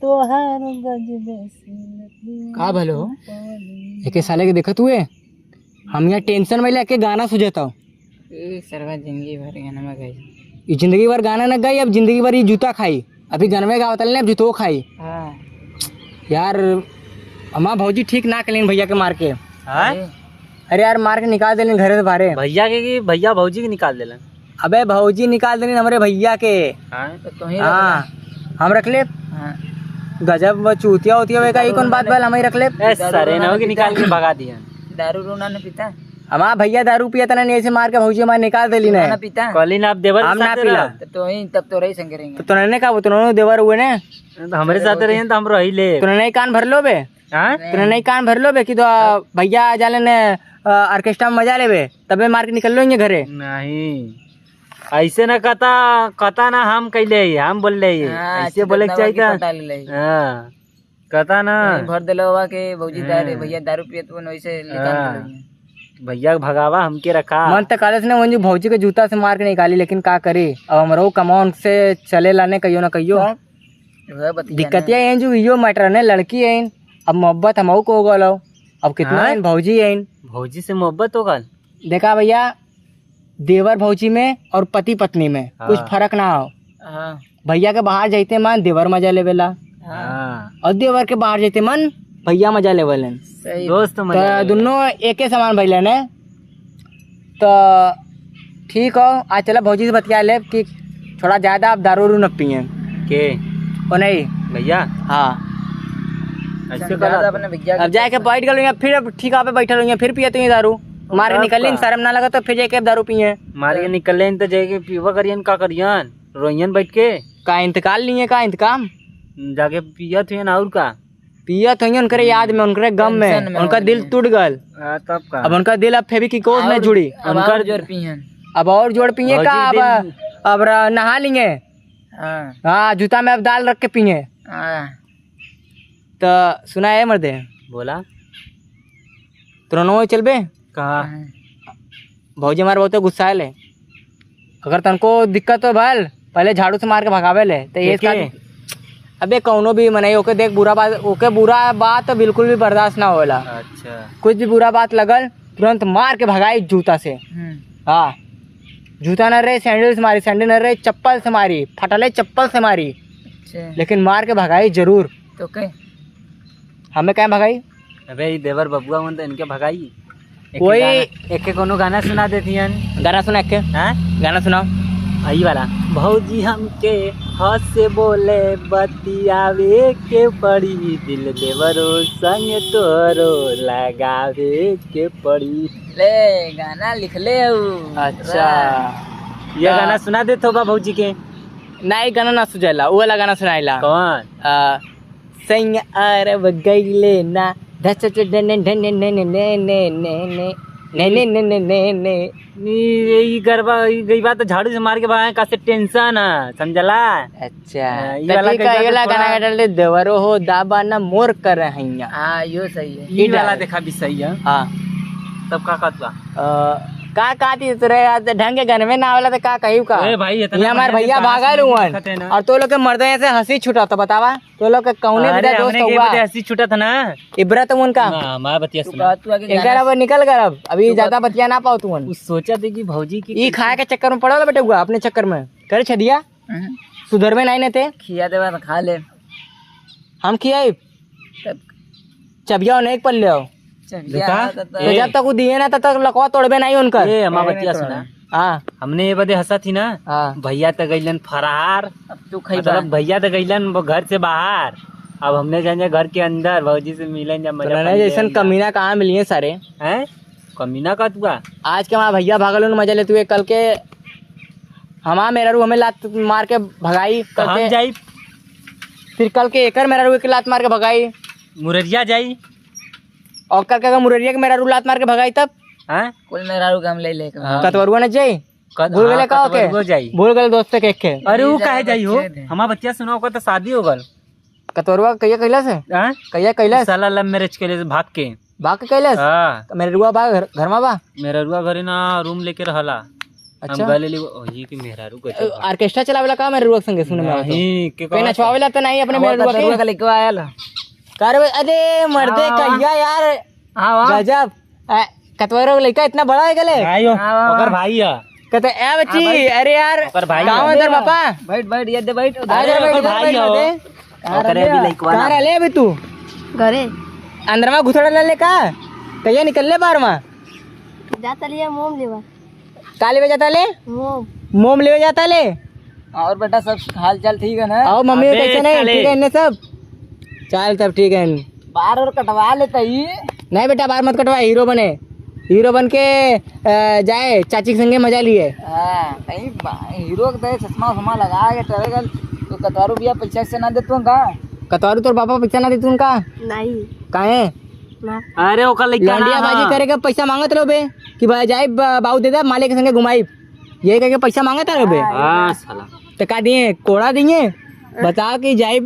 तोहार का भलो एक साले के देखत हुए हम यहाँ टेंशन में लेके गाना सुझाता हूँ सरवा जिंदगी भर गाना में गई ये जिंदगी भर गाना न गई अब जिंदगी भर ये जूता खाई अभी गनवे गावत अब जूतो खाई यार हमारा भौजी ठीक ना करें भैया के मार के अरे यार मार के निकाल देने घरे से बाहर भैया के कि भैया भौजी के निकाल देलन अबे भौजी निकाल देने हमारे भैया के हाँ हम रख ले गजब चूतिया होतिया वे का ये कौन बात भाई हम ही रख ले सरे ना के निकाल के भगा दिया दारू रोना न पीता हमारा भैया दारू पिया था ना ऐसे मार के भौजी हमारे निकाल देली ना पीता कॉलिन आप देवर हम ना पीला तो ही तब तो रही संग करेंगे तो ने का तुम देवर हुए ने हमारे साथ रहे तो हम रही ले तूने नहीं कान भर लो बे तूने नहीं कान भर लो बे कि तो भैया जाले ने ऑर्केस्ट्रा में मजा ले बे तबे मार के निकल लो ये घरे नहीं ऐसे ना कता ना हम कैले हम बोल ले ऐसे बोले के चाहिए कता ना भर देलो के भौजी दारू भैया दारू पियत वो वैसे भैया भगावा हमके रखा मन तक काले ने वंजू भौजी के जूता से मार के निकाली लेकिन का करे अब हमरो कमाउन से चले लाने कहियो ना कहियो दिक्कत ये जो यो मैटर ने लड़की है अब मोहब्बत हम को हो गलो अब कितना भौजी है भौजी से मोहब्बत हो गल देखा भैया देवर भौजी में और पति पत्नी में कुछ फर्क ना हो भैया के बाहर जाते मन देवर मजा लेवेला और देवर के बाहर जाते मन भैया मजा लेवलन दोस्त दोनों एक ही समान भैया ने तो ठीक हो आज चला भौजी से बतिया ले कि थोड़ा ज्यादा आप दारू न पिए के ओ नहीं भैया हाँ अब जाके बैठ गए फिर अब ठीक पे बैठे रहो फिर पिए तो दारू मार के निकल शर्म ना लगा तो फिर जाके दारू पिए मार के निकल तो जाके पीवा करियन का करियन रोइयन बैठ के का इंतकाल लिए का इंतकाम जाके पिया थे ना और का पिया थे उनके याद में उनके गम में उनका दिल टूट गल तब का अब उनका दिल अब फेविकोल में जुड़ी उनका जोड़ पियन अब और जोड़ पिए का अब नहा लेंगे हाँ जूता में अब दाल रख के पिए तो सुना है मर्दे बोला तुरंत चल बे कहा भौजी हमारे बहुत गुस्सा है ले अगर तनको दिक्कत हो भल पहले झाड़ू से मार के भगावे ले तो ये अबे कौनो भी मनाई ओके देख बुरा बात तो बिल्कुल भी बर्दाश्त ना होला अच्छा कुछ भी बुरा बात लगल तुरंत मार के भगाई जूता से हाँ जूता न रहे सैंडल से मारी सैंडल न रहे चप्पल से मारी फटले चप्पल से मारी लेकिन मार के भगाई जरूर तो के हमें क्या भगाई अबे देवर बबुआ मन तो इनके भगाई कोई एक कोनो गाना सुना देती गाना सुना के गाना सुनाओ आई वाला भौजी हमके हंस से बोले बतियावे के पड़ी दिल देवरो संग तोरो लगावे के पड़ी ले गाना लिख ले अच्छा ये गाना सुना दे तो भौजी के नहीं गाना ना सुझाला वो वाला गाना सुनाइला कौन संग अरब गईले ना धच ने ने ने ने ने ने ने नहीं नहीं नहीं नहीं नहीं ये गरबा गई बात तो झाड़ू से मार के भाई का से टेंशन है समझला अच्छा ये वाला गाना डाल दे देवरो हो दाबा ना मोर कर रहे हैं हां यो सही है ये वाला देखा भी सही है हां तब का कहतवा का थी रे ढंग के गाने में ना वाला तो का कहियो का ए भाई ये हमारे भैया भागा रुवन और तो लोग के मर्दे से हंसी छूटा तो बतावा तो लोग के कौने विदा दोस्त हुआ हंसी छूटा था ना इब्रत उनका हमारा बतिया सुना इनका अब निकल कर अब अभी ज्यादा बतिया ना पाओ तू सोचा थे कि भौजी की ई खाए के चक्कर में पड़ा बेटे हुआ अपने चक्कर में करे छदिया सुधर में नहीं थे खिया देवा तो खा ले हम खियाई चबिया नहीं पल ले जब तक वो दिए ना तब तक लकवा तोड़बे नहीं उनका हमारा बतिया सुना हाँ हमने ये बदे हंसा थी ना भैया तो गईलन फरार अब तू मतलब भैया तो गईलन घर से बाहर अब हमने जाने घर के अंदर भौजी से मिलन जब मजा जैसे कमीना कहाँ मिली सारे हैं कमीना का तू आज के हमारा भैया भागल मजा लेते हुए कल के हमारा मेरा रू हमें लात मार के भगाई जाई फिर कल के एकर मेरा रू के लात मार के भगाई मुररिया जाई और कल का मुररिया के मेरा रू लात मार के भगाई तब कुल मेरा रू हम ले ले कतवरुआ न जाई भूल गए का भूल गए दोस्त के एक अरे वो काहे जाई हो हमारा बच्चा सुना होगा तो शादी हो गल कतवरुआ कहिया कैला से कहिया कैला साला लव मैरिज के लिए भाग के कैला मेरे रुआ बा घर में बा मेरा रुआ घरे ना रूम लेके रहला अच्छा हम गले ली ये की मेहरारू को ऑर्केस्ट्रा चलावेला का मेरे रुआ संगे सुने में आवत नहीं के कहीं नचवावेला तो नहीं अपने मेरे रुआ के लेके आयल कर अरे मर्दे कहिया यार गजब कतवारो लड़का इतना बड़ा है गले आयो ओकर भाई है कहते ए बच्ची अरे यार ओकर भाई गांव अंदर पापा बैठ बैठ ये दे बैठ अरे ओकर भाई है ओकरे भी लइकवा कहां रह ले अबे तू घरे अंदर में घुसड़ा ले का कहिया निकल ले बाहर में जाता लिया मोम लेवा का लेवे जाता ले मोम मोम लेवे जाता ले और बेटा सब हाल चाल ठीक है ना आओ मम्मी कैसे नहीं ठीक है इन्हें सब चल तब ठीक है बार और कटवा लेता ही नहीं बेटा बाहर मत कटवा हीरो बन के जाए चाची के संगे मजा लिए कहीं हीरो के चश्मा उस्मा लगा के ट्रेवल तो कतवारू भैया पैसा से ना दे तू का कतवारू तोर पापा पैसा ना दे तू उनका नहीं काहे ना अरे ओकर लंडिया बाजी करे के पैसा मांगत रहो बे कि भाई जाए बाऊ दे दे माले के संगे घुमाई ये कह के पैसा मांगत रहो बे हां साला तो का दिए कोड़ा दिए बता कि जाए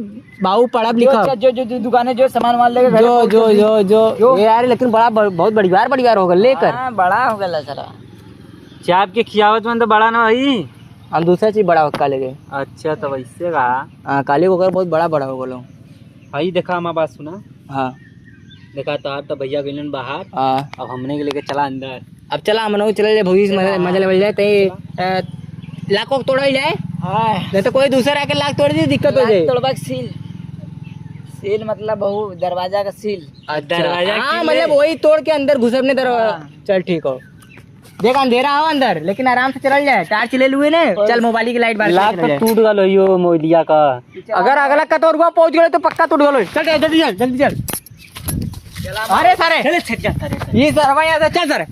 बाऊ पढ़ब लिखा जो दुकानें जो सामान वाल लेके जो यार लेकिन बड़ा बहुत बढ़िया होगा लेकर बड़ा हो गया चला चाप के खियावत में तो बड़ा ना भाई हम दूसरा चीज बड़ा काले के अच्छा तो वैसे का हाँ काले को बहुत बड़ा हो गलो भाई देखा हमारा बात सुना हाँ देखा तो भैया गइलन बाहर हाँ अब हमने के लेके चला अंदर अब चला हम चले जाए भविष्य मजा ले जाए लाखों तोड़ा जाए नहीं तो कोई दूसरा आके लाख तोड़ दी दिक्कत हो जाए तोड़बा सील मतलब बहु दरवाजा का सील दरवाजा हाँ मतलब वही तोड़ के अंदर घुसने दरवाजा चल ठीक हो देख अंधेरा हो अंदर लेकिन आराम से चल जाए टार्च ले लुए ने चल मोबाइल की लाइट लाख तो टूट गलो यो मोलिया का अगर अगला का तोड़ पहुंच गए तो पक्का टूट गलो चल जल्दी चल अरे सारे ये सर यहाँ से चल सर